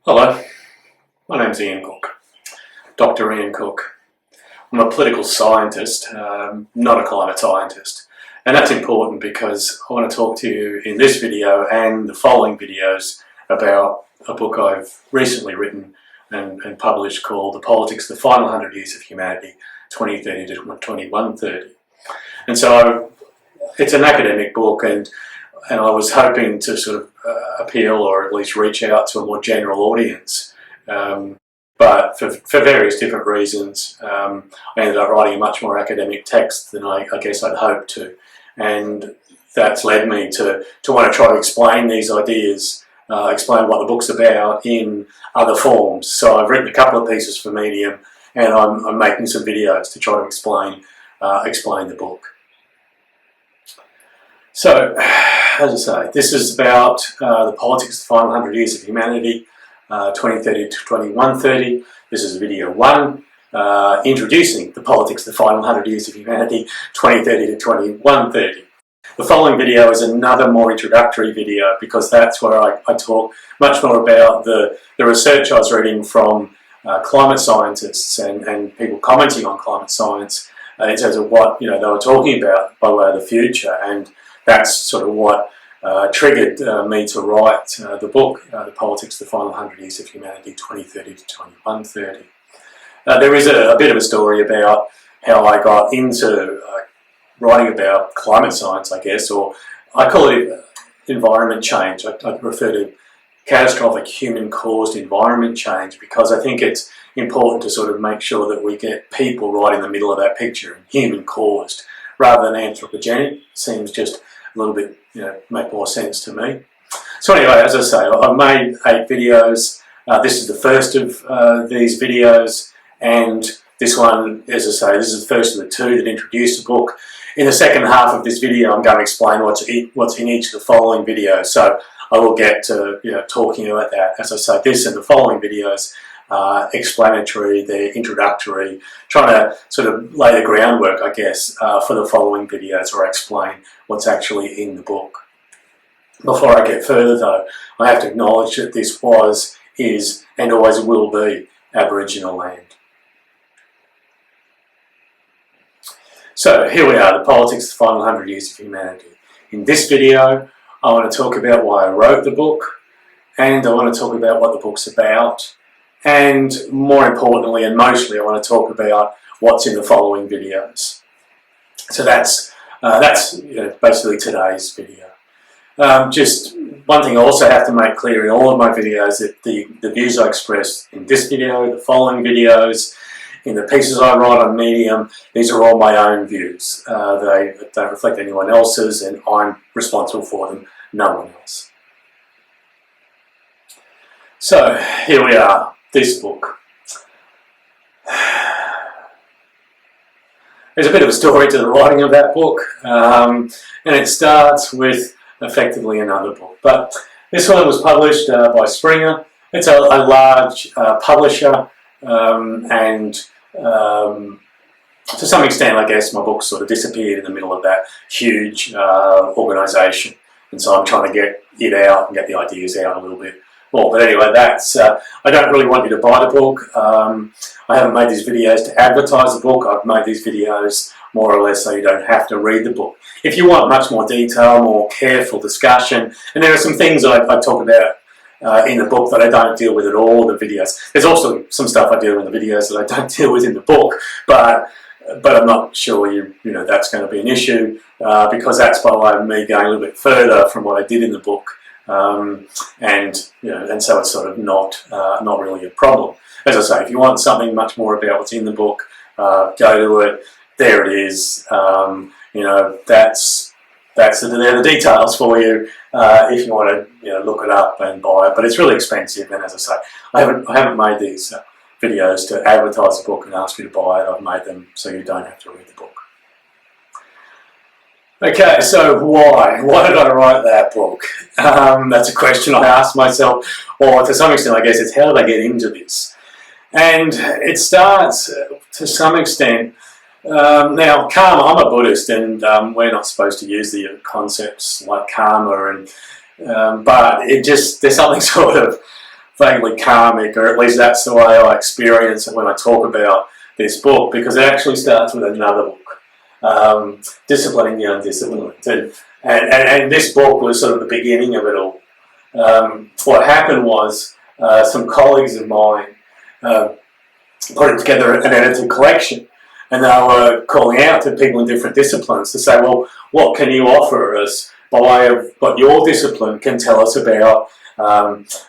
Hello, my name's Ian Cook, Dr. Ian Cook. I'm a political scientist, not a climate scientist. And that's important because I want to talk to you in this video and the following videos about a book I've recently written and published called The Politics, the Final 100 Years of Humanity, 2030 to 2130. And so it's an academic book, and I was hoping to sort of appeal or at least reach out to a more general audience. But for various different reasons, I ended up writing a much more academic text than I guess I'd hoped to. And that's led me to want to try to explain these ideas, explain what the book's about in other forms. So I've written a couple of pieces for Medium, and I'm making some videos to try to explain the book. So, as I say, this is about the politics of the final 100 years of humanity, 2030 to 2130. This is video 1, introducing the politics of the final 100 years of humanity, 2030 to 2130. The following video is another more introductory video because that's where I talk much more about the research I was reading from climate scientists and people commenting on climate science in terms of what they were talking about by way of the future. And that's sort of what triggered me to write the book, The Politics, the Final 100 Years of Humanity, 2030 to 2130. There is a bit of a story about how I got into writing about climate science, I guess, or I call it environment change. I refer to catastrophic human-caused environment change because I think it's important to sort of make sure that we get people right in the middle of that picture, human-caused, rather than anthropogenic. Seems just a little bit, make more sense to me. So anyway, as I say, I've made 8 videos. This is the first of these videos, and this one, as I say, this is the first of the 2 that introduce the book. In the second half of this video, I'm going to explain what's in each of the following videos. So I will get to talking about that. As I say, this and the following videos explanatory, they're introductory, trying to sort of lay the groundwork, I guess, for the following videos where I explain what's actually in the book. Before I get further though, I have to acknowledge that this was, is, and always will be Aboriginal land. So here we are, the politics, the final 100 years of humanity. In this video, I want to talk about why I wrote the book, and I want to talk about what the book's about, and more importantly and mostly I want to talk about what's in the following videos. So that's basically today's video. Just one thing I also have to make clear in all of my videos that the views I express in this video, the following videos, in the pieces I write on Medium, these are all my own views. They don't reflect anyone else's, and I'm responsible for them, no one else. So here we are, this book. There's a bit of a story to the writing of that book, and it starts with effectively another book. But this one was published by Springer. It's a large publisher, and to some extent, I guess, my book sort of disappeared in the middle of that huge organisation. And so I'm trying to get it out and get the ideas out a little bit more. But anyway, that's, I don't really want you to buy the book. I haven't made these videos to advertise the book. I've made these videos more or less so you don't have to read the book. If you want much more detail, more careful discussion, and there are some things I talk about in the book that I don't deal with at all in the videos. There's also some stuff I deal with in the videos that I don't deal with in the book, but I'm not sure that's going to be an issue because that's by me going a little bit further from what I did in the book, and so it's sort of not really a problem. As I say, if you want something much more about what's in the book, go to it. There it is. They're the details for you if you want to look it up and buy it. But it's really expensive, and as I say, I haven't made these videos to advertise the book and ask you to buy it. I've made them so you don't have to read the book. Okay, so why? Why did I write that book? That's a question I asked myself, or to some extent, I guess it's how did I get into this? And it starts to some extent. Now, karma, I'm a Buddhist, and we're not supposed to use the concepts like karma, but there's something sort of vaguely karmic, or at least that's the way I experience it when I talk about this book, because it actually starts with another book, Disciplining the Undisciplined. And this book was sort of the beginning of it all. What happened was some colleagues of mine putting together an edited collection, and they were calling out to people in different disciplines to say, well, what can you offer us by way of what your discipline can tell us about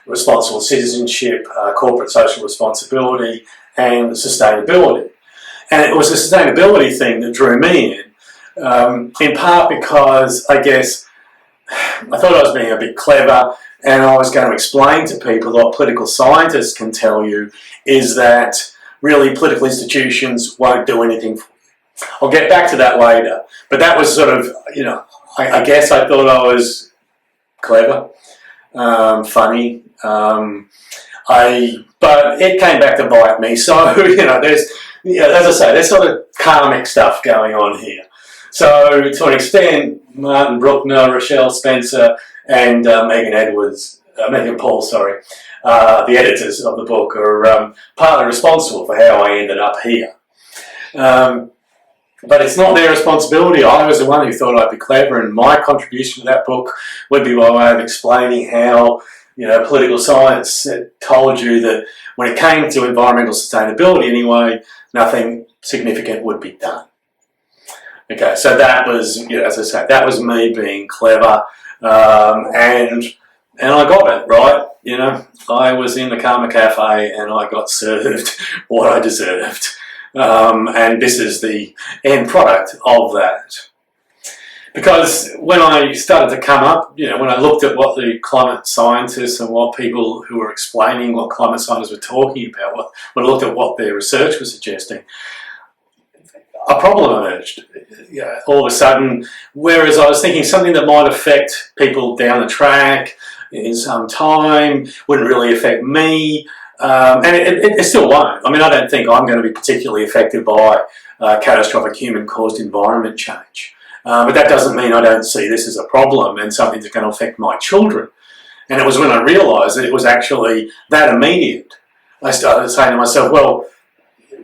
responsible citizenship, corporate social responsibility, and sustainability. And it was the sustainability thing that drew me in part because I guess I thought I was being a bit clever, and I was going to explain to people that what political scientists can tell you is that really political institutions won't do anything for you. I'll get back to that later, but that was sort of, I guess I thought I was clever, funny, but it came back to bite me. So, there's, as I say, there's sort of karmic stuff going on here. So, to an extent, Martin Bruckner, Rochelle Spencer, and Megan Paul, the editors of the book, are partly responsible for how I ended up here. But it's not their responsibility. I was the one who thought I'd be clever, and my contribution to that book would be by way of explaining how, political science told you that when it came to environmental sustainability anyway, nothing significant would be done. Okay, so that was, as I say, that was me being clever, and I got it, right? I was in the Karma Cafe and I got served what I deserved. And this is the end product of that. Because when I started to come up, when I looked at what the climate scientists and what people who were explaining what climate scientists were talking about, when I looked at what their research was suggesting, a problem emerged. All of a sudden, whereas I was thinking something that might affect people down the track in some time, wouldn't really affect me, and it still won't. I mean, I don't think I'm going to be particularly affected by catastrophic human-caused environment change. But that doesn't mean I don't see this as a problem and something that's going to affect my children. And it was when I realised that it was actually that immediate, I started saying to myself, well,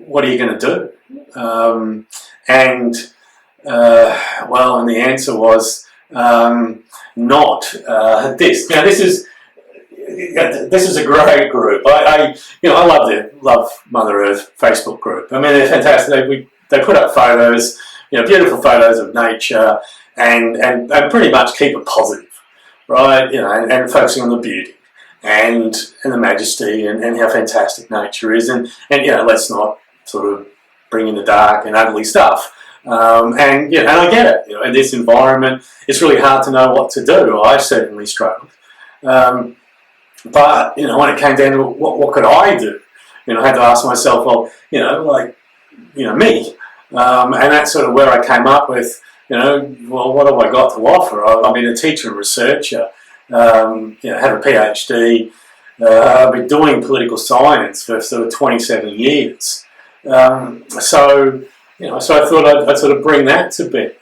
what are you going to do? And the answer was not this. Now, this is a great group. I love Mother Earth Facebook group. I mean, they're fantastic. They put up photos, beautiful photos of nature, and pretty much keep it positive, right? And focusing on the beauty and the majesty and how fantastic nature is, and let's not sort of bring in the dark and ugly stuff. And I get it. In this environment, it's really hard to know what to do. I certainly struggled. But when it came down to what could I do, I had to ask myself, well, me, and that's sort of where I came up with, well, what have I got to offer? I've been a teacher and researcher, have a PhD, I've been doing political science for sort of 27 years. So I thought I'd sort of bring that to bear.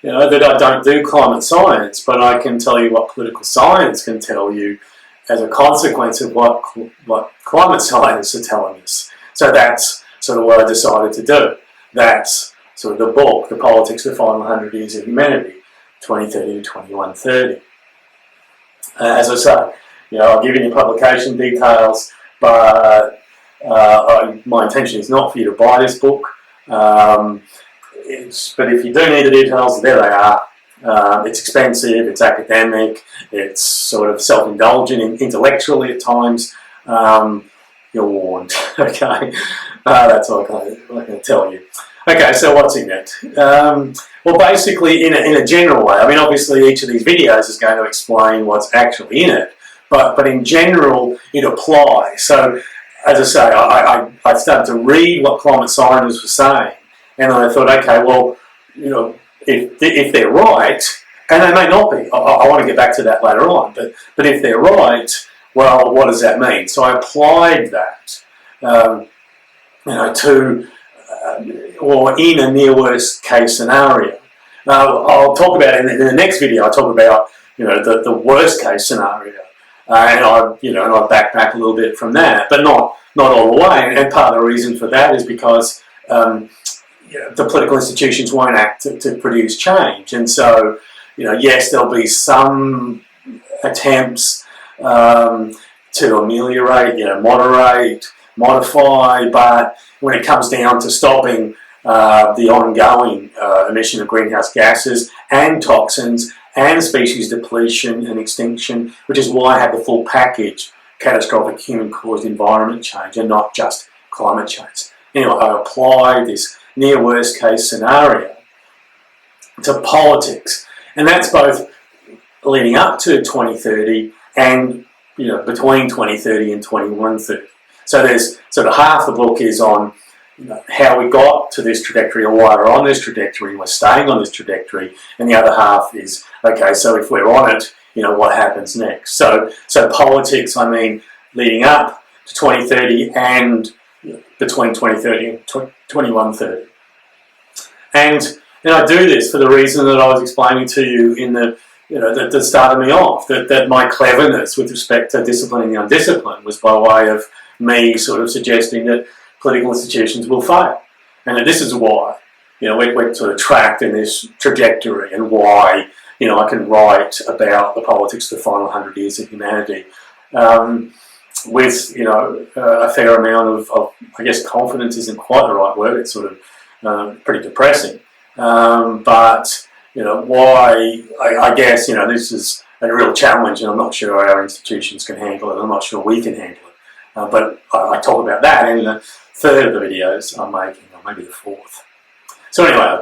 That I don't do climate science, but I can tell you what political science can tell you as a consequence of what climate scientists are telling us. So that's sort of what I decided to do. That's sort of the book, The Politics of the Final 100 Years of Humanity, 2030 to 2130. As I say, I'll give you the publication details, but my intention is not for you to buy this book. But if you do need the details, there they are. It's expensive, it's academic, it's sort of self-indulgent intellectually at times. You're warned, okay? That's all I can tell you. Okay, so what's in it? Well, basically, in a general way, I mean, obviously each of these videos is going to explain what's actually in it, but in general, it applies. So, as I say, I started to read what climate scientists were saying, and I thought, okay, well, if they're right, and they may not be, I want to get back to that later on, but if they're right, well, what does that mean? So I applied that, or in a near worst case scenario. Now, I'll talk about in the next video. I'll talk about the worst case scenario, and I backed back a little bit from that, but not all the way. And part of the reason for that is because the political institutions won't act to produce change, and so yes, there'll be some attempts to ameliorate, moderate, modify, but when it comes down to stopping the ongoing emission of greenhouse gases and toxins and species depletion and extinction, which is why I have the full package, catastrophic human-caused environment change and not just climate change. Anyway, I apply this near worst-case scenario to politics, and that's both leading up to 2030 and between 2030 and 2130. So there's sort of half the book is on how we got to this trajectory or why we're on this trajectory and we're staying on this trajectory, and the other half is, okay, so if we're on it, what happens next? So politics, I mean, leading up to 2030 and between 2030 and 2130. And I do this for the reason that I was explaining to you in that started me off, that my cleverness with respect to disciplining the undisciplined was by way of me sort of suggesting that political institutions will fail. And that this is why, we're sort of tracked in this trajectory, and why, I can write about the politics of the final 100 years of humanity with, a fair amount of, I guess confidence isn't quite the right word, it's sort of pretty depressing. But, why, I guess, this is a real challenge, and I'm not sure our institutions can handle it, I'm not sure we can handle it. But I talk about that in the third of the videos I'm making, or maybe the fourth. So anyway,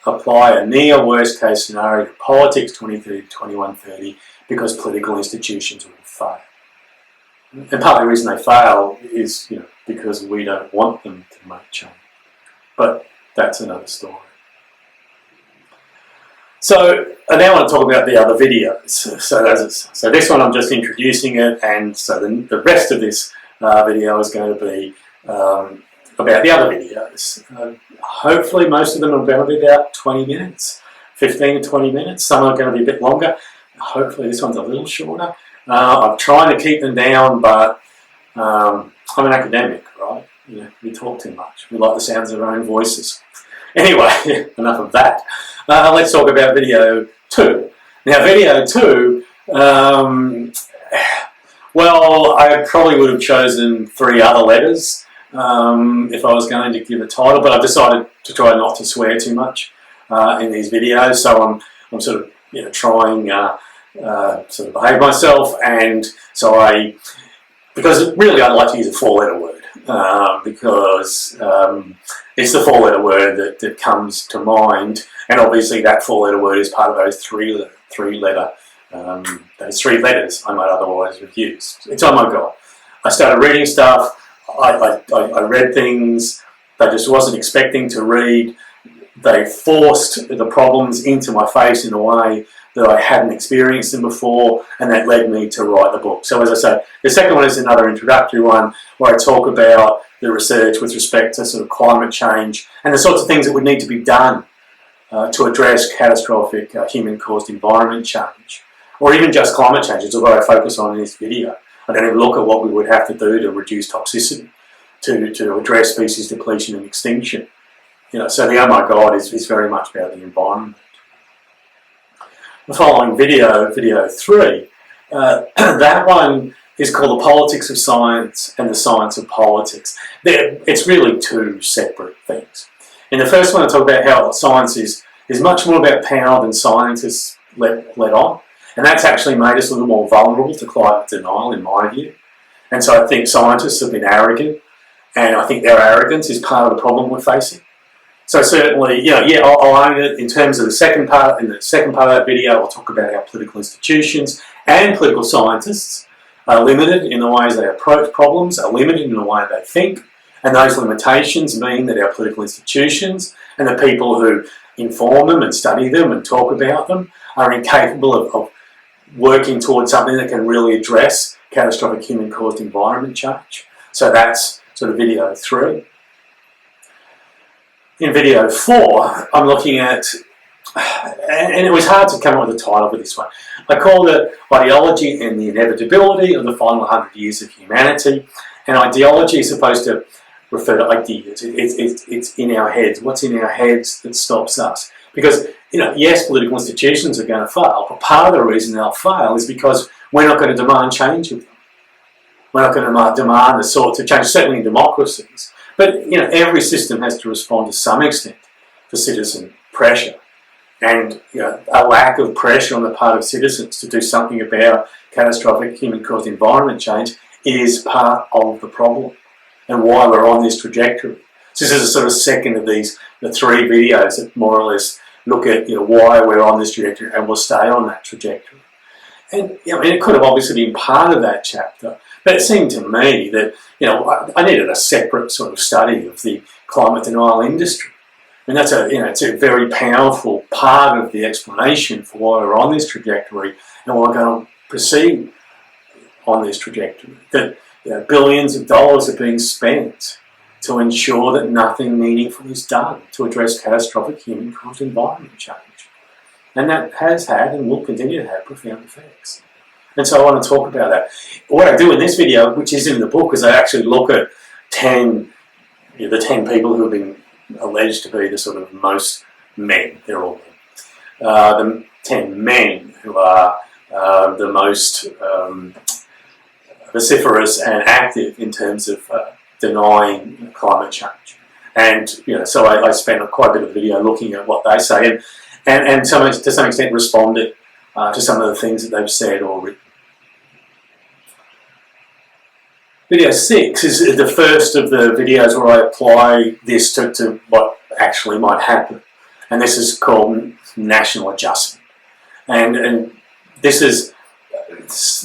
apply a near worst case scenario to politics 2030 to 2130 because political institutions will fail. And part of the reason they fail is because we don't want them to make change. But that's another story. So I now want to talk about the other videos. So this one I'm just introducing it, and so the rest of this video is going to be about the other videos. Hopefully most of them are going to be about 20 minutes, 15 to 20 minutes. Some are going to be a bit longer. Hopefully this one's a little shorter. I'm trying to keep them down, but I'm an academic, right? We talk too much. We like the sounds of our own voices. Anyway, enough of that. Let's talk about video 2. Now video 2, well, I probably would have chosen 3 other letters if I was going to give a title, but I've decided to try not to swear too much in these videos, so I'm sort of trying sort of behave myself, and so because really I'd like to use a 4-letter word because it's the 4-letter word that comes to mind, and obviously that 4-letter word is part of those three letters I might otherwise have used. It's oh my god. I started reading stuff, I read things I just wasn't expecting to read. They forced the problems into my face in a way that I hadn't experienced them before, and that led me to write the book. So as I say, the second one is another introductory one where I talk about the research with respect to sort of climate change and the sorts of things that would need to be done to address catastrophic human-caused environment change, or even just climate change. It's what I focus on in this video. I don't even look at what we would have to do to reduce toxicity, to address species depletion and extinction. So the oh my god is very much about the environment. The following video, video 3, that one is called The Politics of Science and the Science of Politics. It's really 2 separate things. In the first one I talk about how science is much more about power than scientists let on, and that's actually made us a little more vulnerable to climate denial in my view. And so I think scientists have been arrogant, and I think their arrogance is part of the problem we're facing. So certainly, I'll own it in terms of the second part. In the second part of that video, I'll talk about how political institutions and political scientists are limited in the ways they approach problems, are limited in the way they think, and those limitations mean that our political institutions and the people who inform them and study them and talk about them are incapable of working towards something that can really address catastrophic human-caused environment change. So that's sort of video 3. In video 4, I'm looking at and it was hard to come up with a title for this one. I called it Ideology and the Inevitability of the Final 100 Years of Humanity. And ideology is supposed to refer to ideas. It's in our heads. What's in our heads that stops us? Because, yes, political institutions are going to fail, but part of the reason they'll fail is because we're not going to demand change of them. We're not going to demand the sorts of change, certainly in democracies. But, every system has to respond to some extent to citizen pressure. And a lack of pressure on the part of citizens to do something about catastrophic human-caused environment change is part of the problem and why we're on this trajectory. So this is a sort of second of the 3 videos that more or less look at why we're on this trajectory, and we'll stay on that trajectory. And it could have obviously been part of that chapter, but it seemed to me that I needed a separate sort of study of the climate denial industry. And that's it's a very powerful part of the explanation for why we're on this trajectory and why we're going to proceed on this trajectory. That billions of dollars are being spent to ensure that nothing meaningful is done to address catastrophic human-caused environment change. And that has had and will continue to have profound effects. And so I want to talk about that. What I do in this video, which is in the book, is I actually look at the 10 people who have been alleged to be the sort of most men. They're all men. The 10 men who are the most vociferous and active in terms of denying climate change. And so I spent quite a bit of video looking at what they say and to some extent responded to some of the things that they've said or written. Video 6 is the first of the videos where I apply this to what actually might happen. And this is called national adjustment. And this is,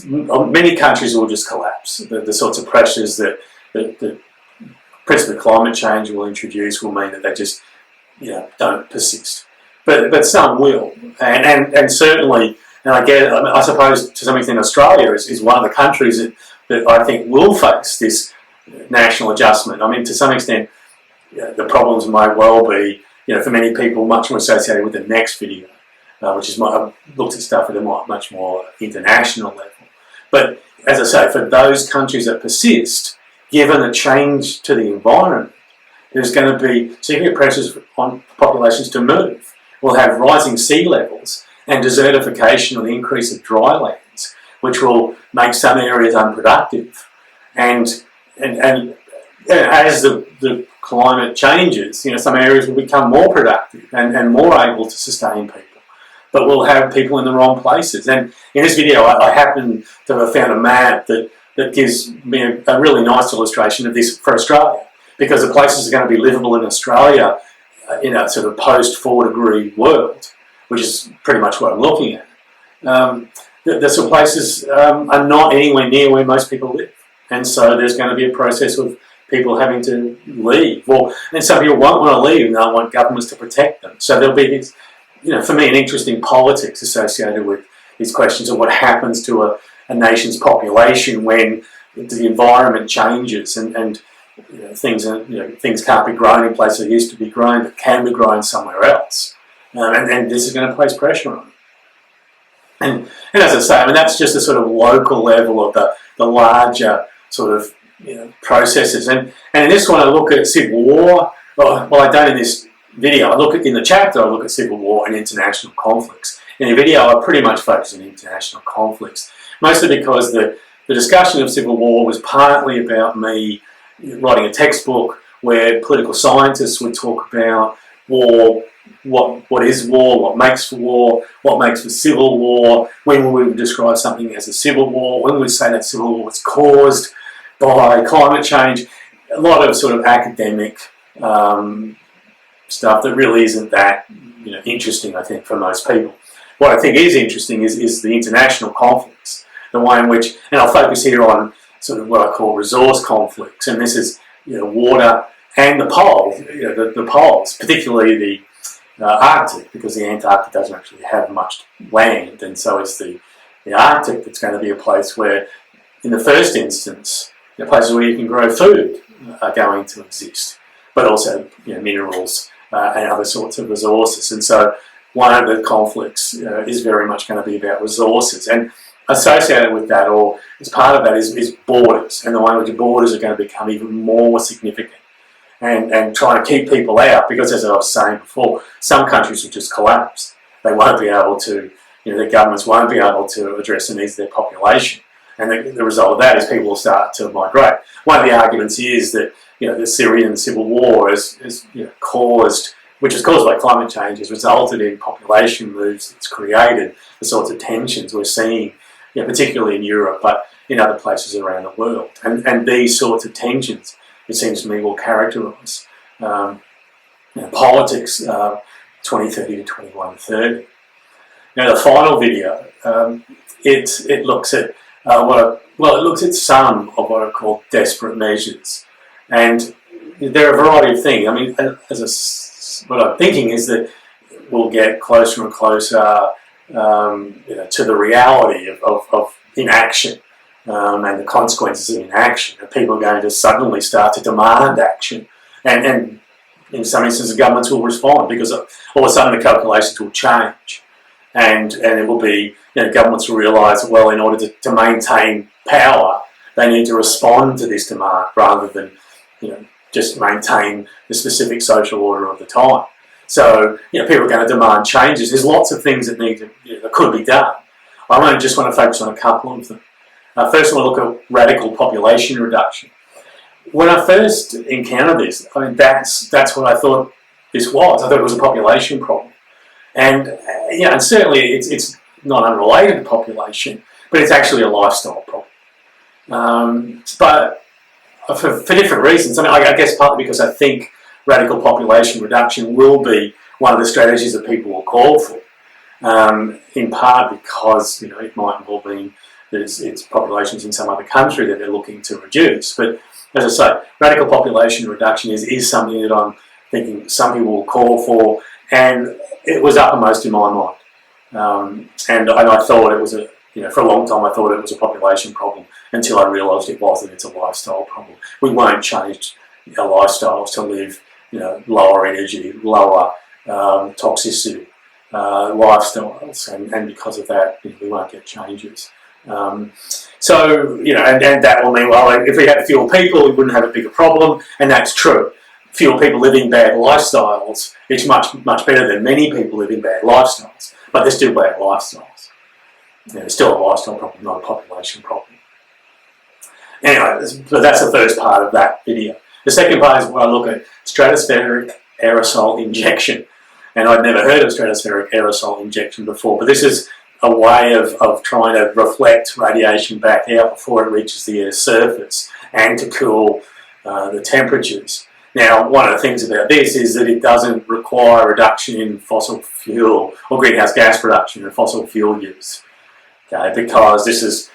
many countries will just collapse. The sorts of pressures that principally climate change will introduce will mean that they just don't persist. But some will. And certainly, and I suppose to some extent Australia is one of the countries that I think will face this national adjustment. I mean, to some extent, the problems may well be, for many people, much more associated with the next video, which is I've looked at stuff at a much more international level. But as I say, for those countries that persist, given the change to the environment, there's going to be significant pressures on populations to move. We'll have rising sea levels and desertification or the increase of dry lands, which will make some areas unproductive. And as the climate changes, some areas will become more productive and more able to sustain people. But we'll have people in the wrong places. And in this video, I happen to have found a map that gives me a really nice illustration of this for Australia, because the places that are going to be livable in Australia in a sort of post-4-degree world, which is pretty much what I'm looking at. The sort of places are not anywhere near where most people live. And so there's going to be a process of people having to leave. And some people won't want to leave and they'll want governments to protect them. So there'll be this, for me, an interesting politics associated with these questions of what happens to a nation's population when the environment changes and things can't be grown in places that used to be grown that can be grown somewhere else. And this is going to place pressure on them. And as I say, I mean, that's just a sort of local level of the larger sort of processes. And in this one, I look at civil war. Well, I don't in this video. In the chapter, I look at civil war and international conflicts. In the video, I pretty much focus on international conflicts, mostly because the discussion of civil war was partly about me writing a textbook where political scientists would talk about war. What is war, what makes for war, what makes for civil war, when we would describe something as a civil war, when we would say that civil war was caused by climate change. A lot of sort of academic stuff that really isn't that interesting, I think, for most people. What I think is interesting is the international conflicts, the way in which, and I'll focus here on sort of what I call resource conflicts, and this is water and the poles, the poles, particularly the Arctic, because the Antarctic doesn't actually have much land, and so it's the Arctic that's going to be a place where, in the first instance, places where you can grow food are going to exist, but also minerals and other sorts of resources. And so one of the conflicts is very much going to be about resources. And associated with that, or as part of that, is borders, and the way in which borders are going to become even more significant. And trying to keep people out, because as I was saying before, some countries will just collapse. They won't be able to, their governments won't be able to address the needs of their population. And the result of that is people will start to migrate. One of the arguments is that, the Syrian civil war has caused, which is caused by climate change, has resulted in population moves. It's created the sorts of tensions we're seeing, particularly in Europe, but in other places around the world. And these sorts of tensions, it seems to me, will characterise politics 2030 to 2130. Now, the final video, it looks at it looks at some of what are called desperate measures, and there are a variety of things. I mean, what I'm thinking is that we'll get closer and closer, to the reality of inaction. And the consequences of inaction, and people are going to suddenly start to demand action, and in some instances governments will respond, because all of a sudden the calculations will change, and it will be, governments will realise that, well, in order to maintain power, they need to respond to this demand rather than just maintain the specific social order of the time. So people are going to demand changes. There's lots of things that that could be done. I only just want to focus on a couple of them. First, I want to look at radical population reduction. When I first encountered this, I mean, that's what I thought this was. I thought it was a population problem, and and certainly it's not unrelated to population, but it's actually a lifestyle problem. But for different reasons. I mean, I guess partly because I think radical population reduction will be one of the strategies that people will call for. In part because it might involve that it's populations in some other country that they're looking to reduce. But as I say, radical population reduction is something that I'm thinking some people will call for, and it was uppermost in my mind. And I thought it was for a long time I thought it was a population problem until I realised it wasn't. It's a lifestyle problem. We won't change our lifestyles to live lower energy, lower toxicity lifestyles, and because of that we won't get changes. So, and that will mean, well, if we had fewer people, we wouldn't have a bigger problem, and that's true. Fewer people living bad lifestyles, it's much better than many people living bad lifestyles, but they're still bad lifestyles. It's still a lifestyle problem, not a population problem. Anyway, so that's the first part of that video. The second part is where I look at stratospheric aerosol injection, and I'd never heard of stratospheric aerosol injection before, but this is a way of trying to reflect radiation back out before it reaches the Earth's surface and to cool the temperatures. Now, one of the things about this is that it doesn't require reduction in fossil fuel or greenhouse gas production and fossil fuel use, okay? Because this is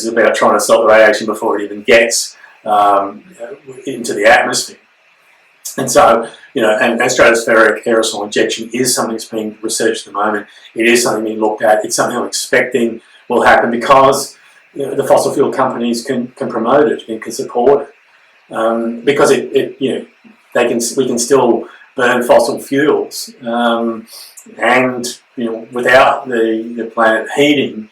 about trying to stop the radiation before it even gets into the atmosphere. And so, and stratospheric aerosol injection is something that's being researched at the moment. It is something being looked at. It's something I'm expecting will happen because the fossil fuel companies can promote it and can support it, because we can still burn fossil fuels, and without the planet heating,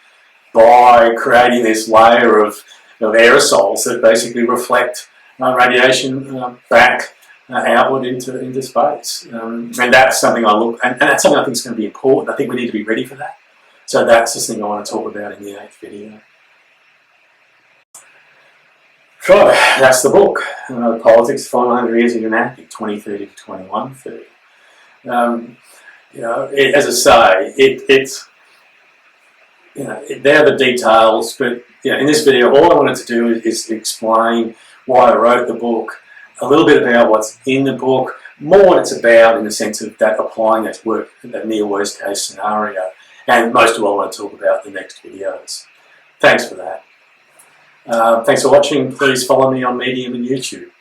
by creating this layer of aerosols that basically reflect radiation back outward into space, and that's something and that's something I think is going to be important. I think we need to be ready for that. So that's the thing I want to talk about in the 8th video. So that's the book, Politics, 500 Years of Humanity, 2030 to 2130. As I say, it's they're the details, but in this video, all I wanted to do is explain why I wrote the book, a little bit about what's in the book, more what it's about in the sense of that applying that near worst case scenario, and most of all I want to talk about in the next videos. Thanks for that. Thanks for watching. Please follow me on Medium and YouTube.